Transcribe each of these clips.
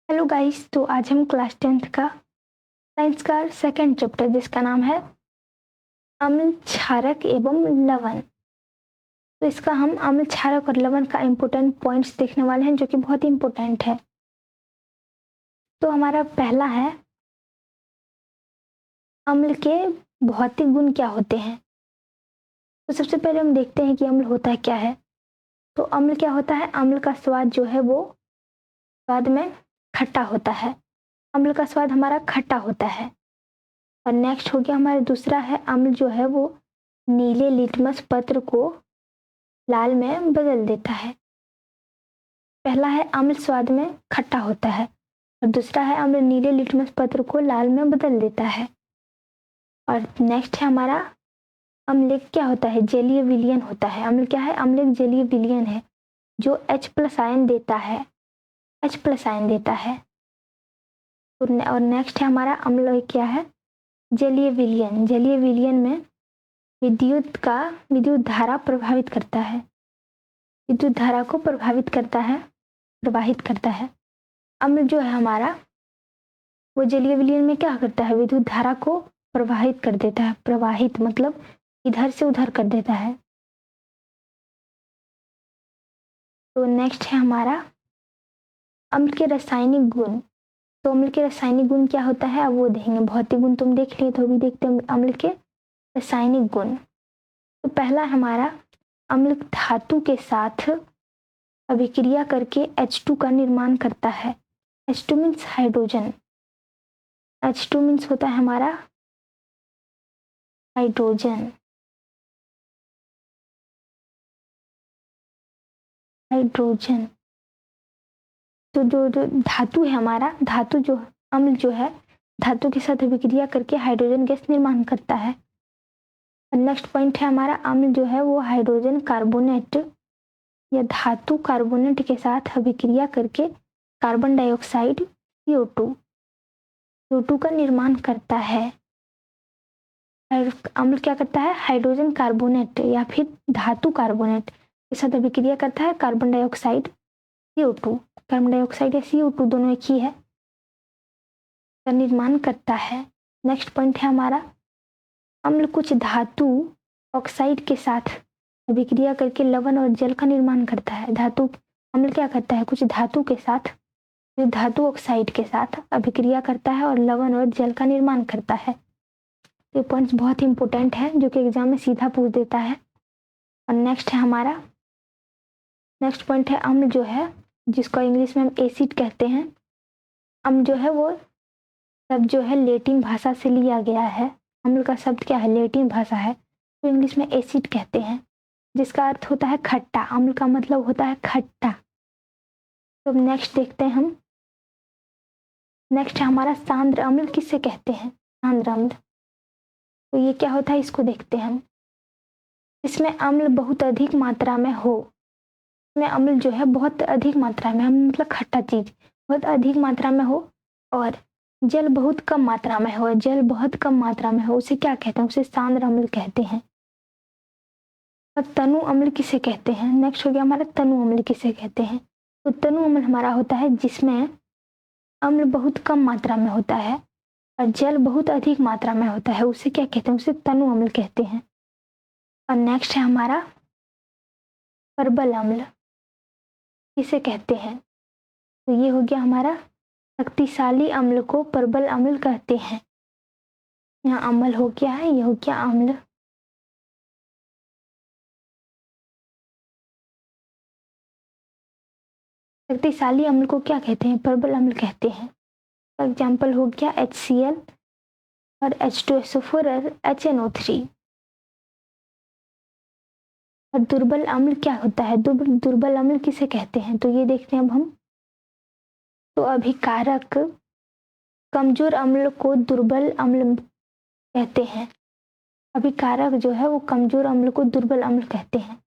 Hello guys. तो आज हम क्लास 10th का साइंस का सेकंड चैप्टर जिसका नाम है अम्ल क्षारक एवं लवण। तो इसका हम अम्ल क्षारक और लवण का इम्पोर्टेंट पॉइंट्स देखने वाले हैं जो कि बहुत ही इम्पोर्टेंट है। तो हमारा पहला है अम्ल के भौतिक गुण क्या होते हैं। तो सबसे पहले हम देखते हैं कि अम्ल होता है क्या है। तो अम्ल क्या होता है? अम्ल का स्वाद जो है वो स्वाद में खट्टा होता है। अम्ल का स्वाद हमारा खट्टा होता है। और नेक्स्ट हो गया हमारा दूसरा है अम्ल जो है वो नीले लिटमस पत्र को लाल में बदल देता है। पहला है अम्ल स्वाद में खट्टा होता है और दूसरा है अम्ल नीले लिटमस पत्र को लाल में बदल देता है। और नेक्स्ट है हमारा अम्ल क्या होता है? जलीय विलयन होता है। अम्ल क्या है? अम्ल एक जलीय विलयन है जो H+ आयन देता है। H+ आयन देता है। और नेक्स्ट है हमारा अम्ल क्या है? जलीय विलयन। जलीय विलयन में विद्युत धारा प्रभावित करता है। विद्युत धारा को प्रभावित करता है, प्रवाहित करता है। अम्ल जो है हमारा वो जलीय विलयन में क्या करता है? विद्युत धारा को प्रवाहित कर देता है। प्रवाहित मतलब इधर से उधर कर देता है। तो नेक्स्ट है हमारा अम्ल के रासायनिक गुण। तो अम्ल के रासायनिक गुण क्या होता है अब वो देखेंगे। भौतिक गुण तुम देख लिए तो अभी देखते हैं अम्ल के रासायनिक गुण। तो पहला हमारा अम्ल धातु के साथ अभिक्रिया करके H2 का निर्माण करता है। H2 means hydrogen. H2 means होता है हमारा हाइड्रोजन। हाइड्रोजन तो जो धातु है हमारा, धातु जो अम्ल जो है धातु के साथ अभिक्रिया करके हाइड्रोजन गैस निर्माण करता है। नेक्स्ट पॉइंट है हमारा अम्ल जो है वो हाइड्रोजन कार्बोनेट या धातु कार्बोनेट के साथ अभिक्रिया करके कार्बन डाइऑक्साइड CO2 का निर्माण करता है। अम्ल क्या करता है? हाइड्रोजन कार्बोनेट या फिर धातु कार्बोनेट के साथ अभिक्रिया करता है carbon dioxide CO2। Carbon dioxide या CO2 दोनों एक ही है, का निर्माण करता है। नेक्स्ट पॉइंट है हमारा अम्ल कुछ धातु ऑक्साइड के साथ अभिक्रिया करके लवण और जल का निर्माण करता है। धातु अम्ल क्या करता है? कुछ धातु के साथ, धातु ऑक्साइड के साथ अभिक्रिया करता है और लवण और जल का निर्माण करता है। ये पॉइंट्स बहुत ही इंपॉर्टेंट है जो कि एग्जाम में सीधा पूछ देता है। और नेक्स्ट है हमारा नेक्स्ट पॉइंट है अम्ल जो है जिसको इंग्लिश में हम एसिड कहते हैं। अम्ल जो है वो शब्द जो है लैटिन भाषा से लिया गया है। अम्ल का शब्द क्या है? लैटिन भाषा है, तो इंग्लिश में एसिड कहते हैं जिसका अर्थ होता है खट्टा। अम्ल का मतलब होता है खट्टा। तो नेक्स्ट देखते हैं हम। नेक्स्ट है हमारा सांद्र अम्ल किसे कहते हैं? सांद्र अम्ल तो ये क्या होता है इसको देखते हैं हम। इसमें अम्ल बहुत अधिक मात्रा में हो। इसमें अम्ल जो है बहुत अधिक मात्रा में, मतलब खट्टा चीज बहुत अधिक मात्रा में हो और जल बहुत कम मात्रा में हो। जल बहुत कम मात्रा में हो उसे क्या कहते हैं? उसे सांद्र अम्ल कहते हैं। और तनु अम्ल किसे कहते हैं? नेक्स्ट हो गया हमारा तनु अम्ल किसे कहते हैं। तो तनु अम्ल हमारा होता है जिसमें अम्ल बहुत कम मात्रा में होता है और जल बहुत अधिक मात्रा में होता है, उसे क्या कहते हैं? उसे तनु अम्ल कहते हैं। और नेक्स्ट है हमारा प्रबल अम्ल किसे कहते हैं? तो ये हो गया हमारा शक्तिशाली अम्ल को प्रबल अम्ल कहते हैं। यहाँ अम्ल हो गया है, ये हो गया अम्ल। शक्तिशाली अम्ल को क्या कहते हैं? प्रबल अम्ल कहते हैं। एग्जाम्पल हो गया HCl और H2SO4 और HNO3। और दुर्बल अम्ल क्या होता है? दुर्बल अम्ल किसे कहते हैं? तो ये देखते हैं अब हम। तो अभिकारक कमजोर अम्ल को दुर्बल अम्ल कहते हैं। अभिकारक जो है वो कमजोर अम्ल को दुर्बल अम्ल कहते हैं।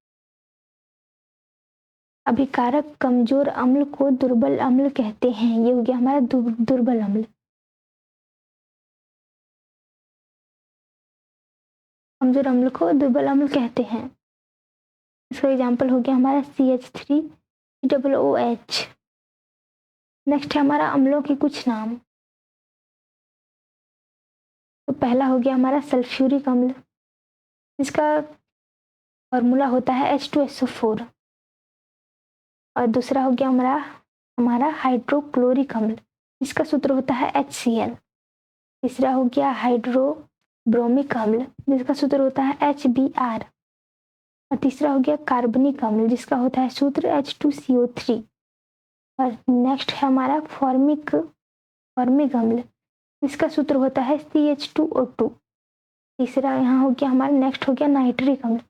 अभिकारक कमजोर अम्ल को दुर्बल अम्ल कहते हैं। ये हो गया हमारा दुर्बल अम्ल। कमजोर अम्ल को दुर्बल अम्ल कहते हैं। इसका एग्जाम्पल हो गया हमारा CH3COOH। नेक्स्ट है हमारा अम्लों के कुछ नाम। तो पहला हो गया हमारा सल्फ्यूरिक अम्ल, इसका फॉर्मूला होता है H2SO4। और दूसरा हो गया हमारा हमारा हाइड्रोक्लोरिक अम्ल, इसका सूत्र होता है HCl। तीसरा हो गया हाइड्रोब्रोमिक अम्ल, जिसका सूत्र होता है HBr। और तीसरा हो गया कार्बनिक अम्ल, जिसका होता है सूत्र H2CO3। और नेक्स्ट है हमारा फॉर्मिक अम्ल, इसका सूत्र होता है CH2O2। तीसरा यहाँ हो गया हमारा, नेक्स्ट हो गया नाइट्रिक अम्ल।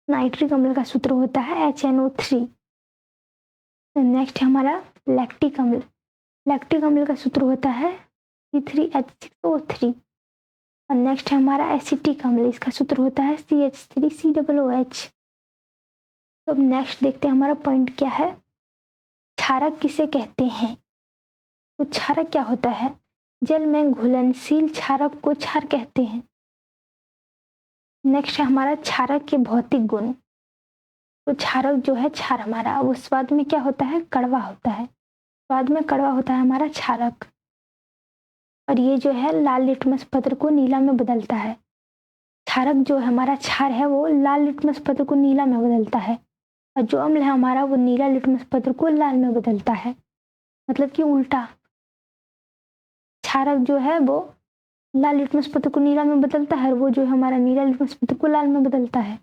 नाइट्रिक अम्ल का सूत्र होता है HNO3। नेक्स्ट है हमारा लैक्टिक अम्ल। लैक्टिक अम्ल का सूत्र होता है C3H6O3। और नेक्स्ट है हमारा एसिटिक अम्ल, इसका सूत्र होता है CH3COOH। तो अब नेक्स्ट देखते हैं हमारा पॉइंट क्या है, क्षारक किसे कहते हैं। तो क्षारक क्या होता है, जल में घुलनशील क्षारक को क्षार कहते हैं। नेक्स्ट है हमारा क्षारक के भौतिक गुण। तो क्षारक जो है क्षार हमारा, वो स्वाद में क्या होता है, कड़वा होता है। स्वाद में कड़वा होता है हमारा क्षारक। और ये जो है लाल लिटमस पत्र को नीला में बदलता है। क्षारक जो हमारा क्षार है वो लाल लिटमस पत्र को नीला में बदलता है, और जो अम्ल है हमारा वो नीला लिटमस पत्र को लाल में बदलता है। मतलब कि उल्टा, क्षारक जो है वो लाल लिटमस पत्र को नीला में बदलता है, और वो जो है हमारा नीला लिटमस पत्र को लाल में बदलता है।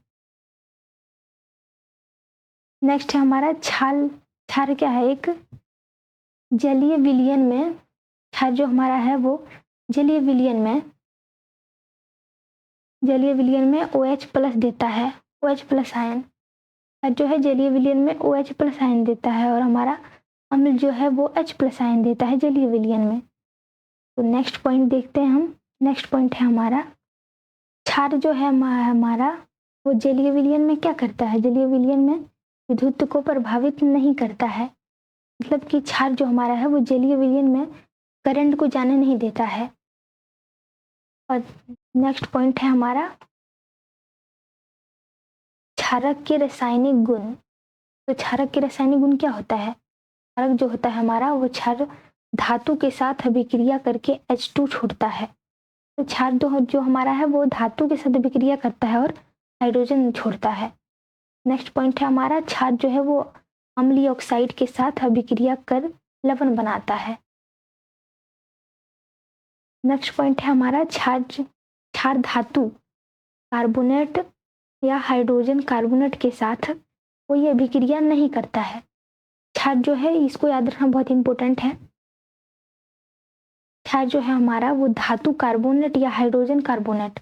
नेक्स्ट है हमारा क्षार क्या है, एक जलीय विलयन में क्षार जो हमारा है वो जलीय विलयन में OH प्लस देता है, OH प्लस आयन। जो है जलीय विलयन में OH प्लस आयन देता है, और हमारा अम्ल जो है वो H प्लस आयन देता है जलीय विलयन में। तो नेक्स्ट पॉइंट देखते हैं हम। नेक्स्ट पॉइंट है हमारा, क्षार जो है हमारा वो जलीय विलयन में क्या करता है, जलीय विलयन में विद्युत को प्रभावित नहीं करता है। मतलब कि क्षार जो हमारा है वो जलीय विलयन में करंट को जाने नहीं देता है। और नेक्स्ट पॉइंट है हमारा क्षारक के रासायनिक गुण। तो क्षारक के रासायनिक गुण क्या होता है, क्षारक जो होता है हमारा वो क्षार धातु के साथ अभिक्रिया करके H2 छोड़ता है। तो क्षार जो हमारा है वो धातु के साथ अभिक्रिया करता है और हाइड्रोजन छोड़ता है। नेक्स्ट पॉइंट है हमारा, क्षार जो है वो अम्लीय ऑक्साइड के साथ अभिक्रिया कर लवण बनाता है। नेक्स्ट पॉइंट है हमारा, क्षार धातु कार्बोनेट या हाइड्रोजन कार्बोनेट के साथ कोई अभिक्रिया नहीं करता है। क्षार जो है, इसको याद रखना बहुत इंपॉर्टेंट है, क्षार जो है हमारा वो धातु कार्बोनेट या हाइड्रोजन कार्बोनेट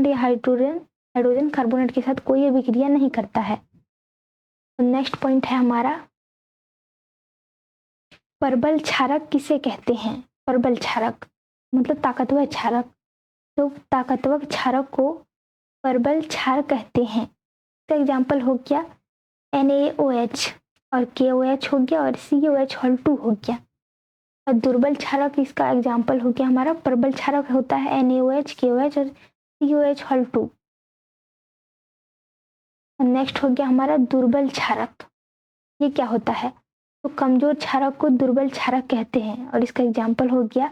या हाइड्रोजन कार्बोनेट के साथ कोई अभिक्रिया नहीं करता है। नेक्स्ट पॉइंट है हमारा, प्रबल क्षारक किसे कहते हैं। प्रबल क्षारक मतलब ताकतवर क्षारक। तो ताकतवर क्षारक को प्रबल क्षार कहते हैं। इसका एग्जाम्पल हो गया NaOH और KOH हो गया, और COH2 हो गया। और दुर्बल क्षारक, इसका एग्जाम्पल हो गया हमारा, प्रबल क्षारक होता है NaOH, KOH और COH2। नेक्स्ट हो गया हमारा दुर्बल क्षारक। ये क्या होता है, तो कमजोर क्षारक को दुर्बल क्षारक कहते हैं, और इसका एग्जाम्पल हो गया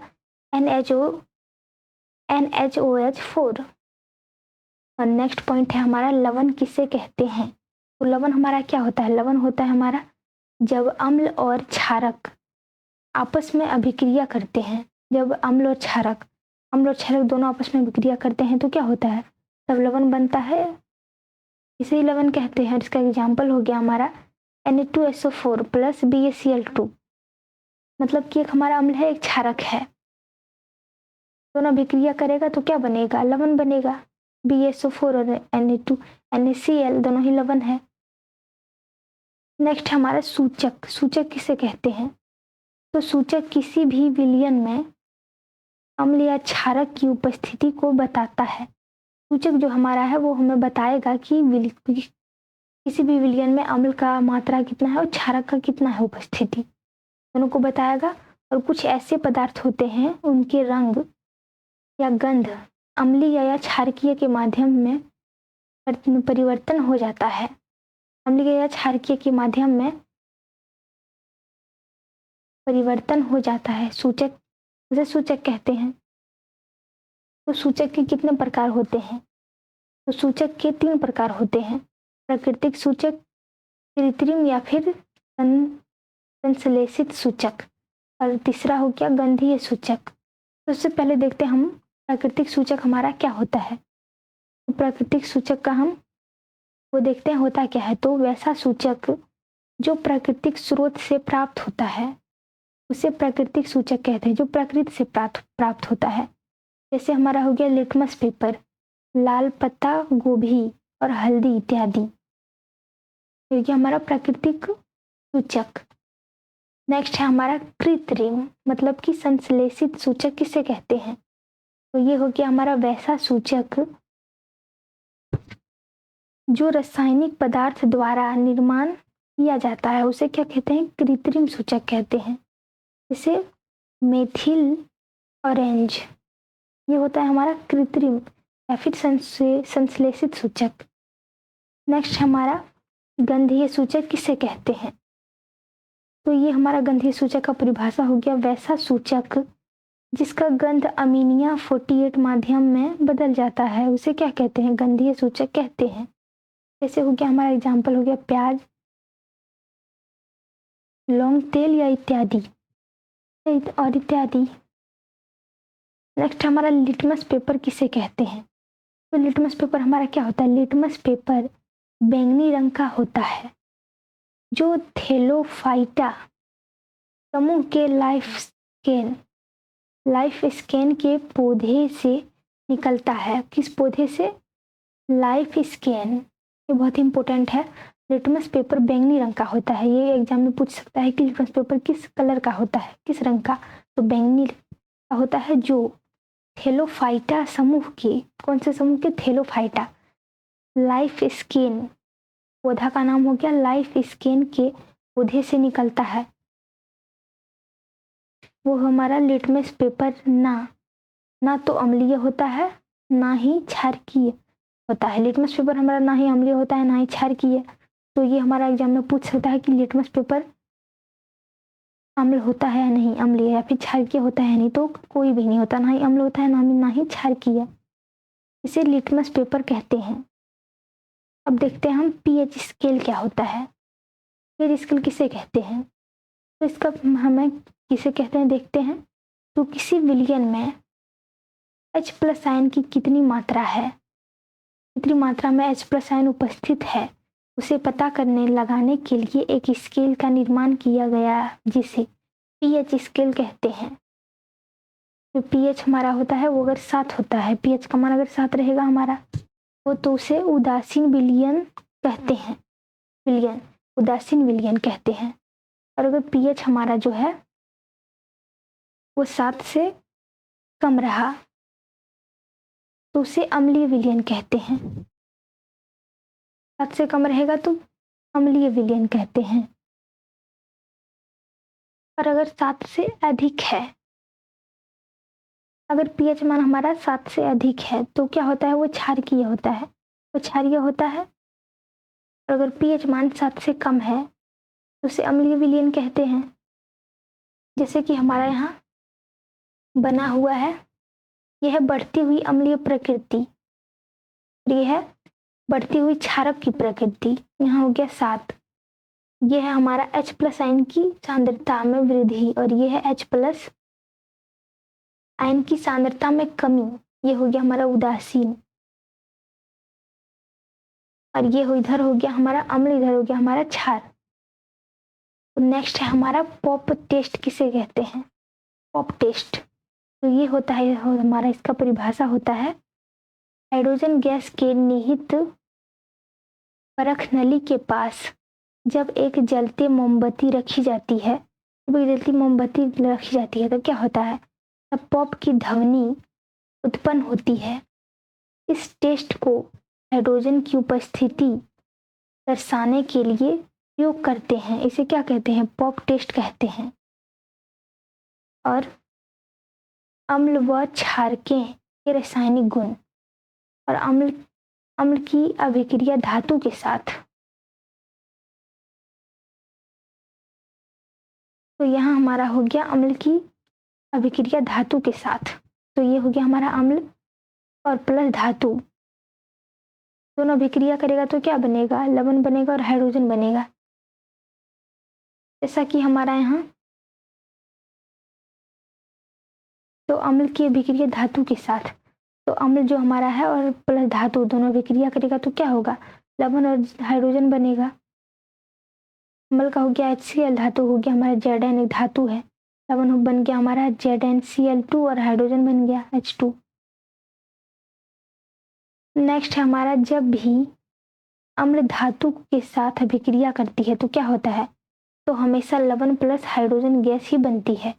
NaOH4। और नेक्स्ट पॉइंट है हमारा, लवण किसे कहते हैं। तो लवण हमारा क्या होता है, लवण होता है हमारा जब अम्ल और क्षारक आपस में अभिक्रिया करते हैं। जब अम्ल और क्षारक दोनों आपस में अभिक्रिया करते हैं तो क्या होता है, तब लवण बनता है, इसे ही लवण कहते हैं। इसका एग्जाम्पल हो गया हमारा Na2SO4 प्लस BaCl2। मतलब कि एक हमारा अम्ल है, एक क्षारक है, दोनों अभिक्रिया करेगा तो क्या बनेगा, लवण बनेगा। BaSO4 और NaCl दोनों ही लवण है। नेक्स्ट हमारा सूचक किसे कहते हैं। तो सूचक किसी भी विलयन में अम्ल या क्षारक की उपस्थिति को बताता है। सूचक जो हमारा है वो हमें बताएगा कि किसी भी विलयन में अम्ल का मात्रा कितना है और क्षारक का कितना है उपस्थिति, दोनों को बताएगा। और कुछ ऐसे पदार्थ होते हैं उनके रंग या गंध अम्लीय या क्षारकीय के माध्यम में परिवर्तन हो जाता है। अम्लीय या क्षारकीय के माध्यम में परिवर्तन हो जाता है सूचक, उसे सूचक कहते हैं। तो सूचक के कितने प्रकार होते हैं? तो सूचक के 3 प्रकार होते हैं, प्राकृतिक सूचक, कृत्रिम या फिर संश्लेषित सूचक, और तीसरा हो गया गंधीय सूचक। तो उससे पहले देखते हैं हम प्राकृतिक सूचक हमारा क्या होता है। तो प्राकृतिक सूचक का हम वो देखते हैं होता क्या है। तो वैसा सूचक जो प्राकृतिक स्रोत से प्राप्त होता है उसे प्राकृतिक सूचक कहते हैं, जो प्रकृति से प्राप्त होता है। जैसे हमारा हो गया लिटमस पेपर, लाल पत्ता गोभी और हल्दी इत्यादि, ये गया हमारा प्राकृतिक सूचक। नेक्स्ट है हमारा कृत्रिम, मतलब कि संश्लेषित सूचक किसे कहते हैं? तो ये हो गया हमारा वैसा सूचक जो रासायनिक पदार्थ द्वारा निर्माण किया जाता है, उसे क्या कहते हैं? कृत्रिम सूचक कहते हैं। जैसे मेथिल ऑरेंज, ये होता है हमारा कृत्रिम या फिर संश्लेषित सूचक। नेक्स्ट हमारा गंधीय सूचक किसे कहते हैं? तो ये हमारा गंधीय सूचक का परिभाषा हो गया वैसा सूचक जिसका गंध अमीनिया 48 माध्यम में बदल जाता है, उसे क्या कहते हैं? गंधीय सूचक कहते हैं। जैसे हो गया हमारा एग्जाम्पल हो गया प्याज, लौंग तेल या इत्यादि और इत्यादि। नेक्स्ट हमारा लिटमस पेपर किसे कहते हैं? तो लिटमस पेपर हमारा क्या होता है? लिटमस पेपर बैंगनी रंग का होता है जो थैलोफाइटा समूह के लाइफ स्केन के पौधे से निकलता है। किस पौधे से? लाइफ स्केन, ये बहुत इंपॉर्टेंट है। लिटमस पेपर बैंगनी रंग का होता है। ये एग्जाम में पूछ सकता है कि लिटमस पेपर किस कलर का होता है, किस रंग का? तो बैंगनी का होता है, जो थैलोफाइटा समूह के, कौन से समूह के? थैलोफाइटा। लाइफ स्केन, पौधा का नाम हो गया लाइफ स्केन के पौधे से निकलता है। वो हमारा लिटमस पेपर ना तो अम्लीय होता है ना ही क्षारकीय होता है। लिटमस पेपर हमारा ना ही अम्लीय होता है ना ही क्षारकीय। तो ये हमारा एग्जाम में पूछ सकता है कि लिटमस पेपर अम्ल होता है या नहीं, अम्लीय या फिर क्षारकीय होता है नहीं। तो कोई भी नहीं होता, ना ही अम्ल होता है ना ही क्षारकीय, इसे लिटमस पेपर कहते हैं। अब देखते हैं हम पीएच स्केल क्या होता है। पीएच स्केल किसे कहते हैं? तो इसका हमें किसे कहते हैं देखते हैं। तो किसी विलयन में H+ आयन की कितनी मात्रा है, कितनी मात्रा में H+ आयन उपस्थित है, उसे पता करने लगाने के लिए एक स्केल का निर्माण किया गया जिसे पीएच स्केल कहते हैं। तो पीएच हमारा होता है वो अगर 7 होता है, पीएच का मान अगर 7 रहेगा हमारा वो, तो उसे उदासीन विलयन कहते हैं। विलयन, उदासीन विलयन कहते हैं। और अगर पीएच हमारा जो है वो 7 से कम रहा तो उसे अम्लीय विलयन कहते हैं। 7 से कम रहेगा तो अम्लीय विलयन कहते हैं। और अगर 7 से अधिक है, अगर पीएच मान हमारा 7 से अधिक है तो क्या होता है? वो क्षारकीय होता है, वो क्षारीय होता है। और अगर पीएच मान 7 से कम है तो उसे अम्लीय विलयन कहते हैं। जैसे कि हमारा यहाँ बना हुआ है, यह है बढ़ती हुई अम्लीय प्रकृति, ये है बढ़ती हुई क्षारक की प्रकृति। यहाँ हो गया 7। यह है हमारा H+ आयन की सांद्रता में वृद्धि और यह है H+ आयन की सांद्रता में कमी, ये हो गया हमारा उदासीन। और ये इधर हो गया हमारा अम्ल, इधर हो गया हमारा क्षार। तो नेक्स्ट है हमारा पॉप टेस्ट किसे कहते हैं? पॉप टेस्ट, तो ये होता है हमारा, इसका परिभाषा होता है हाइड्रोजन गैस के निहित परख नली के पास जब एक जलती मोमबत्ती रखी जाती है, तब क्या होता है? तब पॉप की ध्वनि उत्पन्न होती है। इस टेस्ट को हाइड्रोजन की उपस्थिति दर्शाने के लिए उपयोग करते हैं। इसे क्या कहते हैं? पॉप टेस्ट कहते हैं। और अम्ल व क्षारकें के रासायनिक गुण और अम्ल की अभिक्रिया धातु के साथ तो यहाँ हमारा हो गया अम्ल की अभिक्रिया धातु के साथ। तो ये हो गया हमारा अम्ल और प्लस धातु दोनों अभिक्रिया करेगा तो क्या बनेगा, लवण बनेगा और हाइड्रोजन बनेगा। जैसा कि हमारा यहाँ तो अम्ल की अभिक्रिया धातु के साथ, तो अम्ल जो हमारा है और प्लस धातु दोनों अभिक्रिया करेगा तो क्या होगा, लवण और हाइड्रोजन बनेगा। अम्ल का हो गया HCl, धातु हो गया हमारा Zn, एक धातु है। लवण बन गया हमारा ZnCl2 और हाइड्रोजन बन गया H2। नेक्स्ट है हमारा जब भी अम्ल धातु के साथ अभिक्रिया करती है तो क्या होता है, तो हमेशा लवण प्लस हाइड्रोजन गैस ही बनती है।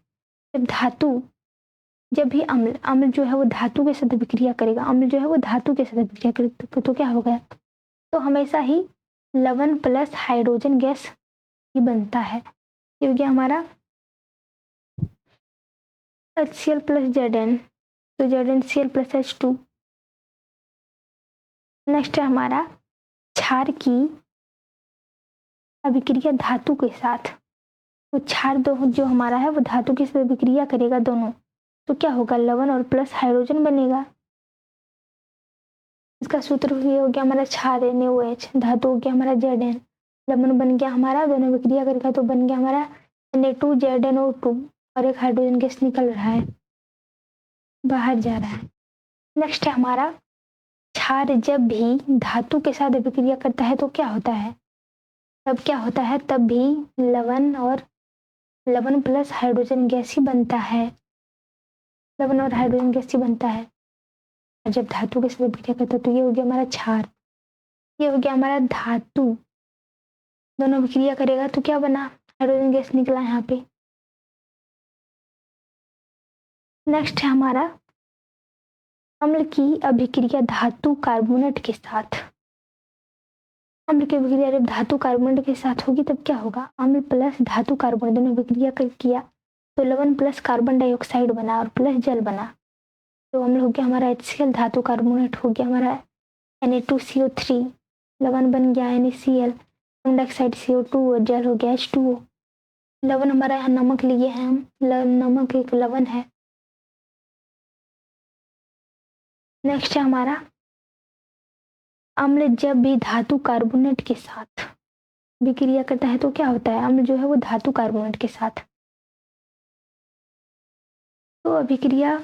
जब भी अम्ल जो है वो धातु के साथ अभिक्रिया करेगा, अम्ल जो है वो धातु के साथ अभिक्रिया करेगा तो क्या होगा, तो हमेशा ही लवण प्लस हाइड्रोजन गैस ही बनता है। ये हो गया हमारा HCl प्लस Zn, तो ZnCl प्लस H2। नेक्स्ट है हमारा क्षार की अभिक्रिया धातु के साथ, तो क्षार दो जो हमारा है वो धातु के साथ अभिक्रिया करेगा दोनों, तो क्या होगा, लवण और प्लस हाइड्रोजन बनेगा। इसका सूत्र ये हो गया हमारा क्षार NaOH, धातु हो गया हमारा Zn, लवण बन गया हमारा, दोनों अभिक्रिया करेगा तो बन गया हमारा Na2ZnO2 और एक हाइड्रोजन गैस निकल रहा है, बाहर जा रहा है। नेक्स्ट है हमारा क्षार जब भी धातु के साथ अभिक्रिया करता है तो क्या होता है, तब क्या होता है, तब भी लवण प्लस हाइड्रोजन गैस ही बनता है, लवण और हाइड्रोजन गैस ही बनता है जब धातु के साथ अभिक्रिया करता है। तो ये हो गया हमारा क्षार, ये हो गया हमारा धातु, दोनों अभिक्रिया करेगा तो क्या बना, हाइड्रोजन गैस निकला यहाँ पे। नेक्स्ट है हमारा अम्ल की अभिक्रिया धातु कार्बोनेट के साथ, अम्ल की अभिक्रिया जब धातु कार्बोनेट के साथ होगी तब क्या होगा, अम्ल प्लस धातु कार्बोनेट दोनों अभिक्रिया किया तो लवण प्लस कार्बन डाइऑक्साइड बना और प्लस जल बना। तो अम्ल हो गया हमारा HCl, धातु कार्बोनेट हो गया हमारा Na2CO3, लवण बन गया NaCl, कार्बन डाइऑक्साइड CO2 और जल हो गया H2O। लवण हमारा यहाँ नमक लिए हैं हम, नमक एक लवण है। नेक्स्ट है हमारा अम्ल जब भी धातु कार्बोनेट के साथ विक्रिया करता है तो क्या होता है, अम्ल जो है वो धातु कार्बोनेट के साथ तो अभिक्रिया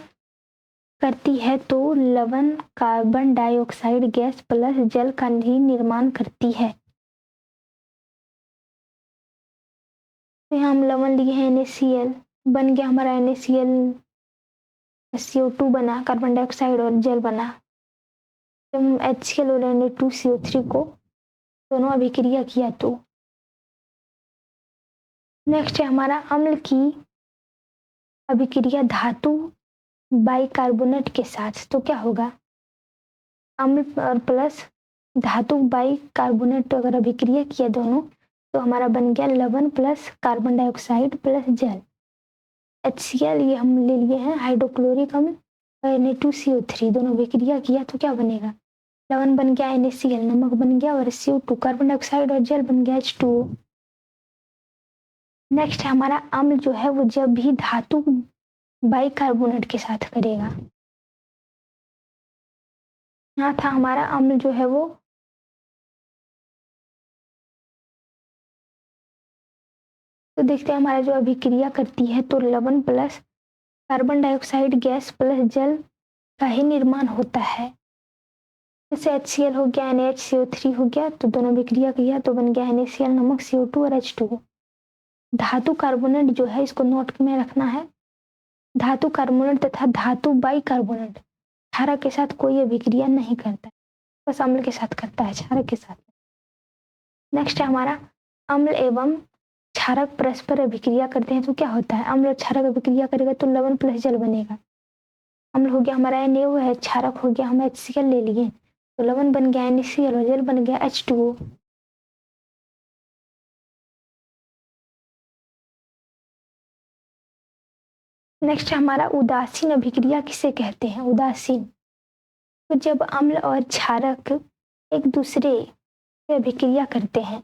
करती है तो लवण कार्बन डाइऑक्साइड गैस प्लस जल का ही निर्माण करती है। तो यहाँ हम लवण लिए हैं NaCl, बन गया हमारा NaCl, CO2 बना, कार्बन डाइऑक्साइड और जल बना। जब हम HCl और Na2CO3 को दोनों अभिक्रिया किया तो नेक्स्ट है हमारा अम्ल की अभिक्रिया धातु बाइकार्बोनेट के साथ, तो क्या होगा, अम्ल और प्लस धातु बाइकार्बोनेट अगर अभिक्रिया किया दोनों तो हमारा बन गया लवण प्लस कार्बन डाइऑक्साइड प्लस जल। HCl ये हम ले लिए हैं हाइड्रोक्लोरिक अम्ल और Na2CO3 दोनों अभिक्रिया किया तो क्या बनेगा, लवण बन गया NaCl, नमक बन गया और CO2 कार्बन डाइऑक्साइड और जल बन गया H2O। नेक्स्ट है हमारा अम्ल जो है वो जब भी धातु बाइकार्बोनेट के साथ करेगा, यहाँ था हमारा अम्ल जो है वो तो देखते हैं हमारा जो अभिक्रिया करती है तो लवण plus carbon dioxide gas plus जल का ही निर्माण होता है। जैसे HCl हो गया NaHCO3 हो गया तो दोनों अभिक्रिया किया तो बन गया NaCl, नमक, CO2 और H2O। धातु कार्बोनेट जो है इसको नोट में रखना है, धातु कार्बोनेट तथा धातु बाइकार्बोनेट क्षारक के साथ कोई अभिक्रिया नहीं करता, बस अम्ल के साथ करता है, क्षारक के साथ। नेक्स्ट है हमारा अम्ल एवं क्षारक परस्पर अभिक्रिया करते हैं तो क्या होता है, अम्ल और क्षारक अभिक्रिया करेगा तो लवण प्लस जल बनेगा। अम्ल हो गया हमारा NaOH, क्षारक हो गया हम HCl ले लिए तो लवण बन गया NaCl और जल बन गया H2O। नेक्स्ट हमारा उदासीन अभिक्रिया किसे कहते हैं, उदासीन, तो जब अम्ल और क्षारक एक दूसरे से अभिक्रिया करते हैं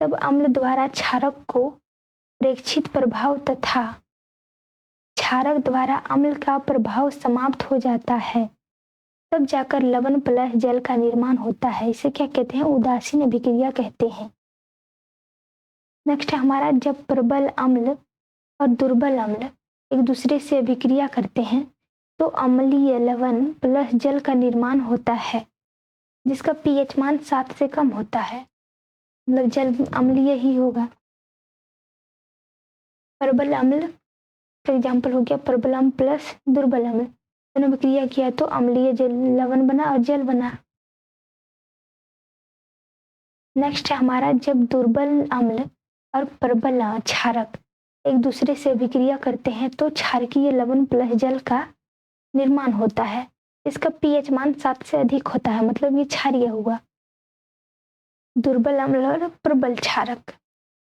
तब अम्ल द्वारा क्षारक को प्रेक्षित प्रभाव तथा क्षारक द्वारा अम्ल का प्रभाव समाप्त हो जाता है, तब जाकर लवण प्लस जल का निर्माण होता है। इसे क्या कहते हैं? उदासीन अभिक्रिया कहते हैं। नेक्स्ट है हमारा, जब प्रबल अम्ल और दुर्बल अम्ल एक दूसरे से अभिक्रिया करते हैं तो अम्लीय लवण प्लस जल का निर्माण होता है, जिसका पीएच मान 7 से कम होता है, मतलब जल अम्लीय ही होगा। प्रबल अम्ल का एग्जाम्पल हो गया प्रबल अम्ल प्लस दुर्बल अम्ल, दोनों अभिक्रिया किया तो अम्लीय जल लवण बना और जल बना। नेक्स्ट है हमारा, जब दुर्बल अम्ल और प्रबल क्षारक एक दूसरे से अभिक्रिया करते हैं तो क्षारकीय लवण प्लस जल का निर्माण होता है, इसका पीएच मान 7 से अधिक होता है, मतलब ये क्षारीय हुआ। दुर्बल अम्ल और प्रबल क्षारक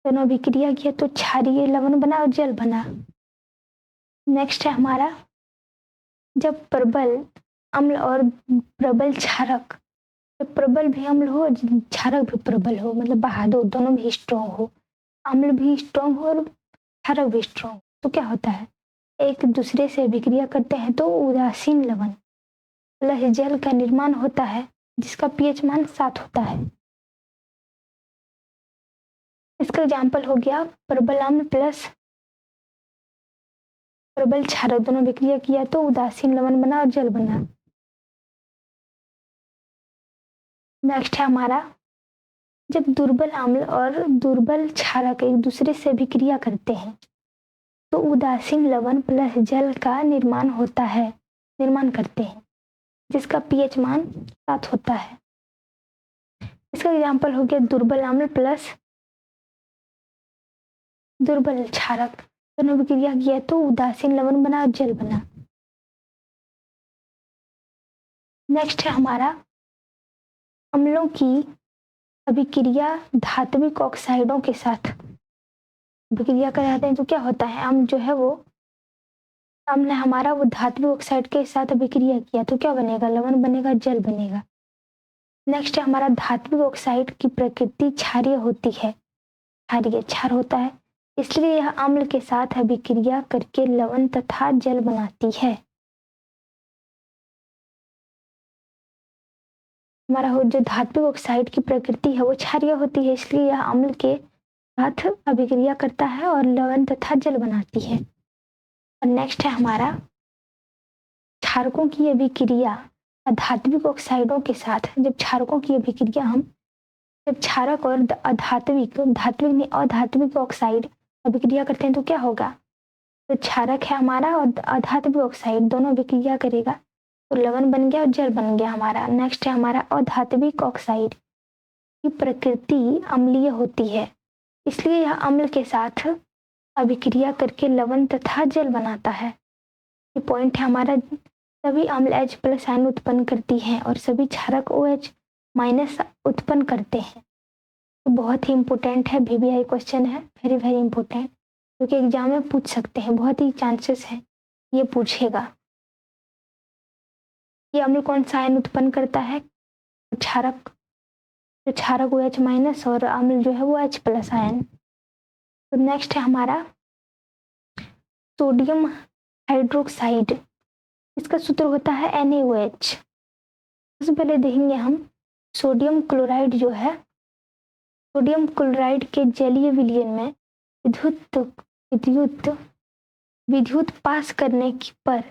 दोनों अभिक्रिया किया तो क्षारीय लवण बना और जल बना। नेक्स्ट है हमारा, जब प्रबल अम्ल और प्रबल क्षारक, जब प्रबल भी अम्ल हो क्षारक भी प्रबल हो, मतलब बहादुर, दोनों भी स्ट्रॉन्ग हो, अम्ल भी स्ट्रॉन्ग हो और क्षारक भी स्ट्रॉन्ग, तो क्या होता है? एक दूसरे से अभिक्रिया करते हैं तो उदासीन लवण प्लस जल का निर्माण होता है, जिसका पीएच मान 7 होता है। इसका एग्जाम्पल हो गया प्रबल अम्ल प्लस प्रबल क्षारक, दोनों अभिक्रिया किया तो उदासीन लवण बना और जल बना। नेक्स्ट है हमारा, जब दुर्बल अम्ल और दुर्बल क्षारक एक दूसरे से अभिक्रिया करते हैं तो उदासीन लवण प्लस जल का निर्माण करते हैं, जिसका पीएच मान 7 होता है। इसका एग्जाम्पल हो गया दुर्बल अम्ल प्लस दुर्बल क्षारक, दोनों अभिक्रिया किया तो उदासीन लवण बना और जल बना। नेक्स्ट है हमारा, अम्लों की अभिक्रिया धात्विक ऑक्साइडों के साथ अभिक्रिया कराते हैं तो क्या होता है? अम्ल जो है वो अम्ल हमारा वो धात्विक ऑक्साइड के साथ अभिक्रिया किया तो क्या बनेगा? लवण बनेगा, जल बनेगा। नेक्स्ट है हमारा, धात्विक ऑक्साइड की प्रकृति क्षारीय होती है, क्षारीय क्षार होता है, इसलिए यह अम्ल के साथ अभिक्रिया करके लवण तथा जल बनाती है। हमारा हो जो धात्विक ऑक्साइड की प्रकृति है वो क्षारीय होती है, इसलिए यह अम्ल के साथ अभिक्रिया करता है और लवण तथा जल बनाती है। और नेक्स्ट है हमारा, क्षारकों की अभिक्रिया अधात्विक ऑक्साइडों के साथ, जब क्षारकों की अभिक्रिया जब क्षारक और अधात्विक ऑक्साइड अभिक्रिया करते हैं तो क्या होगा? तो क्षारक है हमारा और अधात्विक ऑक्साइड दोनों अभिक्रिया करेगा तो लवण बन गया और जल बन गया हमारा। नेक्स्ट है हमारा, अधात्विक ऑक्साइड की प्रकृति अम्लीय होती है, इसलिए यह अम्ल के साथ अभिक्रिया करके लवण तथा जल बनाता है। ये पॉइंट है हमारा, सभी अम्ल H+ आयन उत्पन्न करती हैं और सभी क्षारक OH- उत्पन्न करते हैं। तो बहुत ही इंपॉर्टेंट है, VBI क्वेश्चन है, वेरी वेरी इंपॉर्टेंट, क्योंकि एग्जाम में पूछ सकते हैं, बहुत ही चांसेस है ये पूछेगा। ये अम्ल कौन सा आयन उत्पन्न करता है? क्षारक, तो क्षारक OH- और अम्ल जो है वो H+ आयन। तो नेक्स्ट है हमारा, सोडियम हाइड्रोक्साइड, इसका सूत्र होता है NaOH। सबसे पहले देखेंगे हम सोडियम क्लोराइड जो है, सोडियम क्लोराइड के जलीय विलयन में विद्युत पास करने पर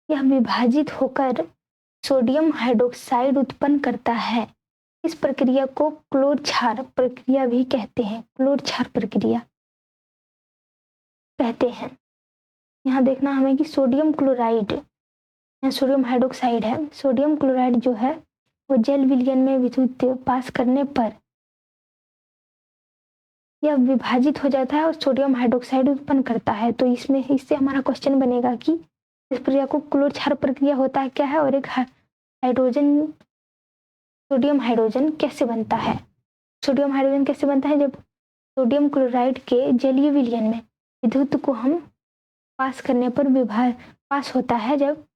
यह विभाजित होकर सोडियम हाइड्रोक्साइड उत्पन्न करता है। इस प्रक्रिया को क्लोर क्षार प्रक्रिया भी कहते हैं, क्लोर क्षार प्रक्रिया कहते हैं। यहाँ देखना हमें कि सोडियम क्लोराइड, सोडियम हाइड्रोक्साइड है, सोडियम क्लोराइड जो है वो जल विलयन में विद्युत पास करने पर यह विभाजित हो जाता है और सोडियम हाइड्रोक्साइड उत्पन्न करता है। तो इससे हमारा क्वेश्चन बनेगा कि इस प्रक्रिया को क्लोर क्षार प्रक्रिया होता है क्या है, और एक हाइड्रोजन सोडियम हाइड्रोजन कैसे बनता है? सोडियम हाइड्रोजन कैसे बनता है? जब सोडियम क्लोराइड के जलीय विलयन में विद्युत को हम पास करने पर पास होता है, जब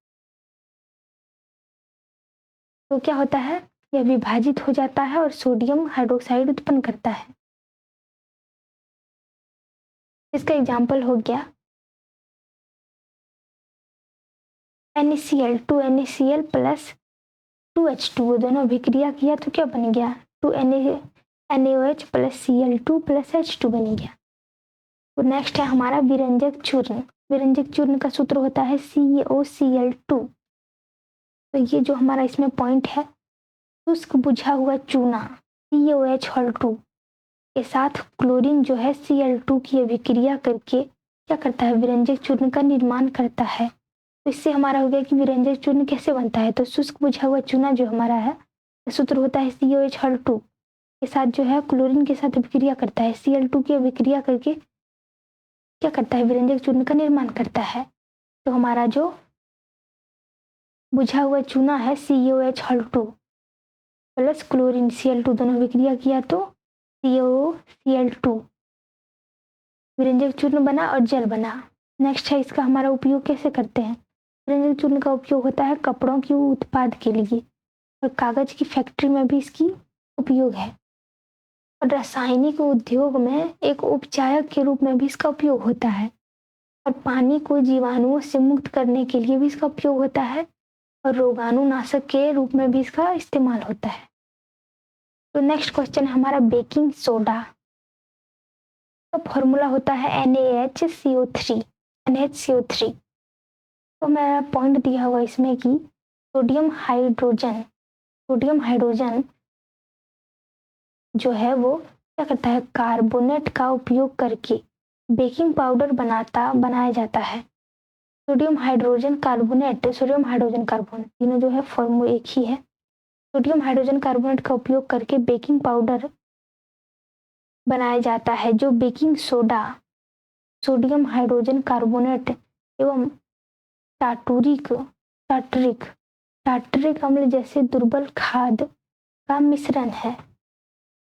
तो क्या होता है? यह विभाजित हो जाता है और सोडियम हाइड्रोक्साइड उत्पन्न करता है। इसका एग्जाम्पल हो गया NaCl, 2NaCl प्लस 2H2O, दोनों अभिक्रिया किया तो क्या बन गया 2NaOH plus Cl2 plus H2 बन गया। तो नेक्स्ट है हमारा विरंजक चूर्ण। विरंजक चूर्ण का सूत्र होता है CaOCl2। तो ये जो हमारा इसमें पॉइंट है, शुष्क बुझा हुआ चूना CaOH2 के साथ क्लोरीन जो है Cl2 की अभिक्रिया करके क्या करता है, विरंजक चूर्ण का निर्माण करता है। तो इससे हमारा हो गया कि विरंजक चूर्ण कैसे बनता है। तो शुष्क बुझा हुआ चूना जो हमारा है, सूत्र होता है CaOH2 के साथ जो है क्लोरीन के साथ अभिक्रिया करता है, Cl2 की अभिक्रिया करके क्या करता है, विरंजक चूर्ण का निर्माण करता है। तो हमारा जो बुझा हुआ चूना है CaOH2 प्लस क्लोरीन Cl2 दोनों अभिक्रिया किया तो CaOCl2 विरंजक चूर्ण बना और जल बना। नेक्स्ट है इसका हमारा उपयोग कैसे करते हैं। विरंजक चूर्ण का उपयोग होता है कपड़ों के उत्पाद के लिए और कागज की फैक्ट्री में भी इसकी उपयोग है, और रासायनिक उद्योग में एक उपचायक के रूप में भी इसका उपयोग होता है, और पानी को जीवाणुओं से मुक्त करने के लिए भी इसका उपयोग होता है, और रोगाणुनाशक के रूप में भी इसका इस्तेमाल होता है। तो नेक्स्ट क्वेश्चन है हमारा बेकिंग सोडा का फॉर्मूला होता है NaHCO3। तो मेरा पॉइंट दिया हुआ इसमें कि सोडियम हाइड्रोजन जो है वो क्या करता है, कार्बोनेट का उपयोग करके बेकिंग पाउडर बनाया जाता है। Sodium hydrogen carbonate, sodium hydrogen carbon तीनों जो है फॉर्मूला एक ही है। सोडियम हाइड्रोजन कार्बोनेट का उपयोग करके बेकिंग पाउडर बनाया जाता है, जो baking soda, sodium hydrogen carbonate एवं टार्टरिक अम्ल जैसे दुर्बल खाद का मिश्रण है।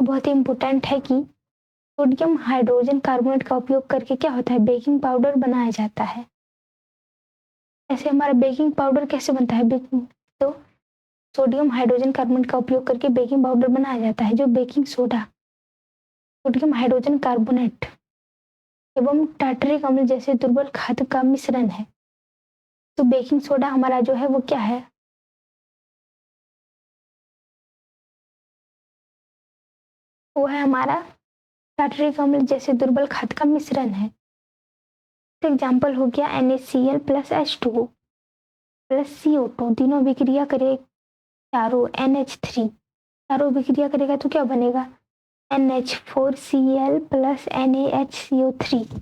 बहुत ही इम्पोर्टेंट है कि सोडियम हाइड्रोजन कार्बोनेट का उपयोग करके क्या होता है, बेकिंग पाउडर बनाया जाता है। ऐसे हमारा बेकिंग पाउडर कैसे बनता है, तो सोडियम हाइड्रोजन कार्बोनेट का उपयोग करके बेकिंग पाउडर बनाया जाता है, जो baking soda, sodium hydrogen carbonate एवं टार्टरिक अम्ल जैसे दुर्बल खाद का मिश्रण है। तो बेकिंग सोडा हमारा जो है वो क्या है, वो है हमारा टार्टरिक अम्ल जैसे दुर्बल खाद का मिश्रण है। तो एग्जाम्पल हो गया NaCl plus H2O plus CO2, तीनों अभिक्रिया करे चारों NH3, चारों अभिक्रिया करेगा तो क्या बनेगा NH4Cl प्लस NaHCO3।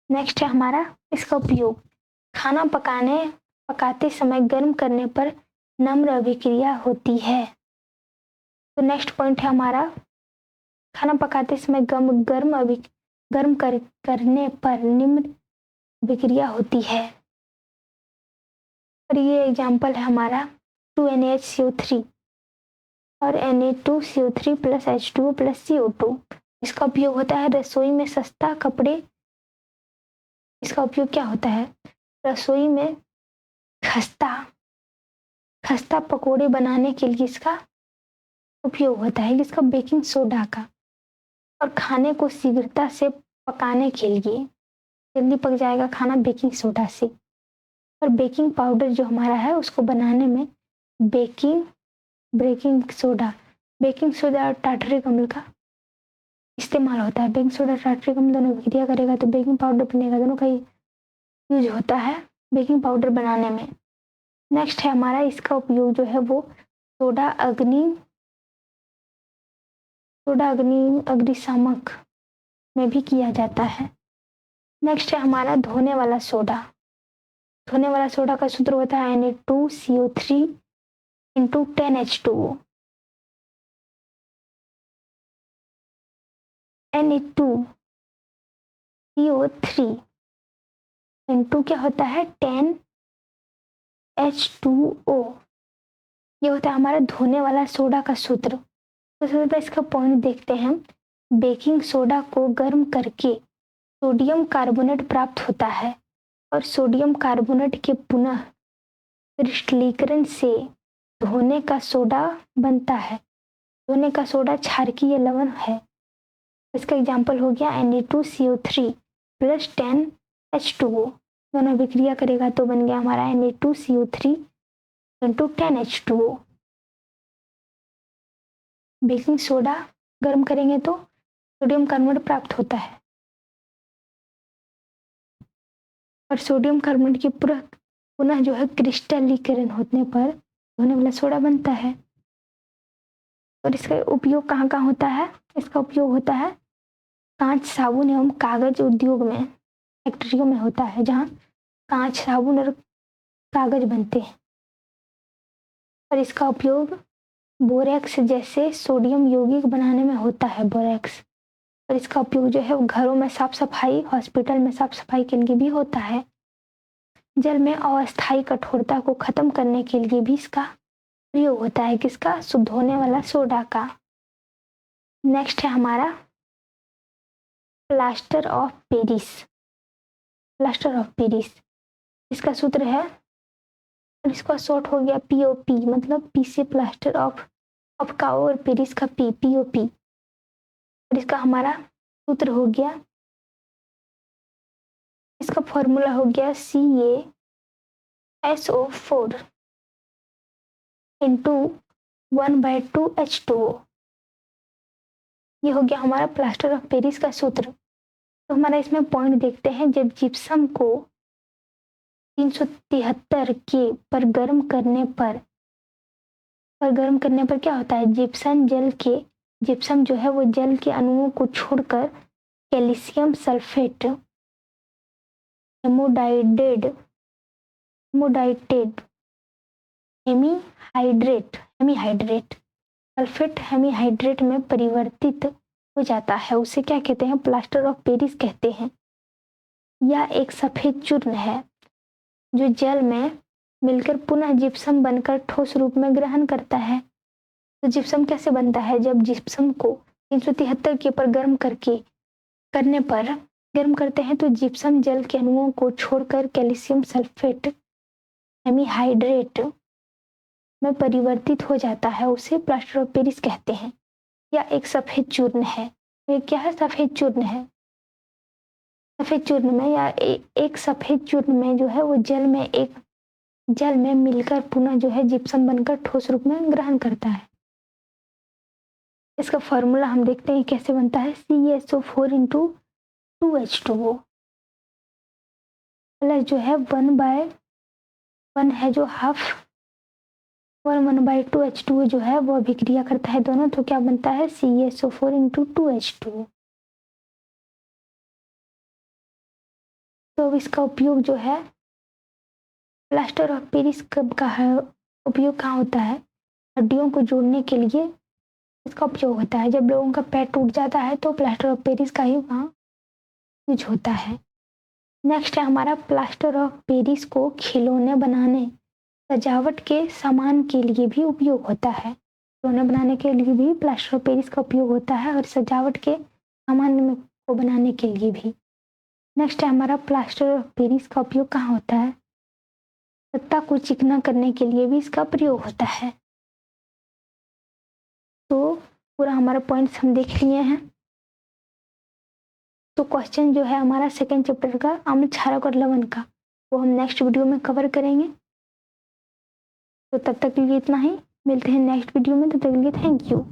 नेक्स्ट है हमारा इसका उपयोग, खाना पकाते समय गर्म करने पर नम्र अभिक्रिया होती है। तो नेक्स्ट पॉइंट है हमारा, खाना पकाते समय करने पर निम्न अभिक्रिया होती है। और ये एग्जाम्पल है हमारा 2NaHCO3 और Na2CO3 plus H2O plus CO2। इसका उपयोग होता है रसोई में सस्ता कपड़े, इसका उपयोग क्या होता है, रसोई में खस्ता पकोड़े बनाने के लिए इसका उपयोग होता है, इसका बेकिंग सोडा का, और खाने को शीघ्रता से पकाने के लिए, जल्दी पक जाएगा खाना बेकिंग सोडा से। और बेकिंग पाउडर जो हमारा है उसको बनाने में बेकिंग सोडा और टार्टरिक अम्ल का इस्तेमाल होता है। बेकिंग सोडा टार्टरिक अम्ल दोनों अभिक्रिया करेगा तो बेकिंग पाउडर बनेगा, दोनों का यूज होता है बेकिंग पाउडर बनाने में। नेक्स्ट है हमारा इसका उपयोग जो है वो अग्निशामक में भी किया जाता है। नेक्स्ट है हमारा धोने वाला सोडा का सूत्र होता है Na2CO3 into 10H2O। Na2CO3 into क्या होता है 10H2O, ये होता है हमारा धोने वाला सोडा का सूत्र। तो सबसे पहले इसका पॉइंट देखते हैं। बेकिंग सोडा को गर्म करके सोडियम कार्बोनेट प्राप्त होता है, और सोडियम कार्बोनेट के पुनः क्रिस्टलीकरण से धोने का सोडा बनता है। धोने का सोडा क्षारकीय लवण है। इसका एग्जाम्पल हो गया Na2CO3 प्लस 10H2O, दोनों विक्रिया करेगा तो बन गया हमारा Na2CO3 into 10H2O। Baking soda गर्म करेंगे तो सोडियम कार्बोनेट प्राप्त होता है और सोडियम कार्बोनेट की पुनः जो है क्रिस्टलीकरण होने पर होने वाला सोडा बनता है। और इसका उपयोग कहाँ कहाँ होता है? इसका उपयोग होता है कांच, साबुन एवं कागज उद्योग में, फैक्ट्रियों में होता है, जहाँ कांच, साबुन और कागज बनते हैं। और इसका उपयोग बोरेक्स जैसे सोडियम यौगिक बनाने में होता है, बोरेक्स। और इसका उपयोग जो है वो घरों में साफ सफाई, हॉस्पिटल में साफ सफाई के लिए भी होता है। जल में अस्थायी कठोरता को खत्म करने के लिए भी इसका प्रयोग होता है। किसका? शुद्ध होने वाला सोडा का। नेक्स्ट है हमारा plaster of Paris. Plaster of Paris, इसका सूत्र है, और इसका शॉर्ट हो गया POP, मतलब पी से प्लास्टर ऑफ का और पेरिस का POP। और इसका हमारा सूत्र हो गया, इसका फॉर्मूला हो गया CaSO4 इंटू 1/2H2O। ये हो गया हमारा प्लास्टर ऑफ पेरिस का सूत्र। तो हमारा इसमें पॉइंट देखते हैं, जब जिप्सम को 373 के पर गर्म करने पर क्या होता है? जिप्सम जो है वो जल के अणुओं को छोड़कर कैल्शियम सल्फेट हेमोडाइटेड हेमीहाइड्रेट सल्फेट हेमीहाइड्रेट में परिवर्तित हो जाता है। उसे क्या कहते हैं? प्लास्टर ऑफ पेरिस कहते हैं। यह एक सफेद चूर्ण है जो जल में मिलकर पुनः जिप्सम बनकर ठोस रूप में ग्रहण करता है। तो जिप्सम कैसे बनता है? जब जिप्सम को 373 के पर गर्म करते हैं तो जिप्सम जल के अणुओं को छोड़कर कैल्शियम सल्फेट हेमीहाइड्रेट में परिवर्तित हो जाता है। उसे प्लास्टर ऑफ पेरिस कहते हैं। या एक सफेद चूर्ण है। ये क्या है? सफेद चूर्ण है। सफेद चूर्ण में या एक सफेद चूर्ण में जो है वो जल में मिलकर पुनः जो है जिप्सम बनकर ठोस रूप में ग्रहण करता है। इसका फॉर्मूला हम देखते हैं कैसे बनता है। CaSO4 इंटू 2H2O प्लस जो है 1/1 है जो हाफ, और 1/2H2O जो है वो अभिक्रिया करता है दोनों, तो क्या बनता है? CaSO4 into 2H2O। तो अब इसका उपयोग जो है प्लास्टर ऑफ पेरिस कब का है? उपयोग कहाँ होता है? हड्डियों को जोड़ने के लिए इसका उपयोग होता है। जब लोगों का पैर टूट जाता है तो प्लास्टर ऑफ पेरिस का ही वहाँ यूज होता है। नेक्स्ट है हमारा प्लास्टर ऑफ पेरिस को खिलौने बनाने, सजावट के सामान के लिए भी उपयोग होता है। खिलौने बनाने के लिए भी प्लास्टर ऑफ पेरिस का उपयोग होता है और सजावट के सामान को बनाने के लिए भी। नेक्स्ट है हमारा प्लास्टर ऑफ पेरिस का उपयोग कहाँ होता है? सत्ता को चिकना करने के लिए भी इसका प्रयोग होता है। तो पूरा हमारा पॉइंट्स हम देख लिए हैं। तो क्वेश्चन जो है हमारा सेकेंड चैप्टर का अम्ल, क्षारक और लवण का, वो हम नेक्स्ट वीडियो में कवर करेंगे। तो तब तक के लिए इतना ही, मिलते हैं नेक्स्ट वीडियो में। तब तक के लिए थैंक यू।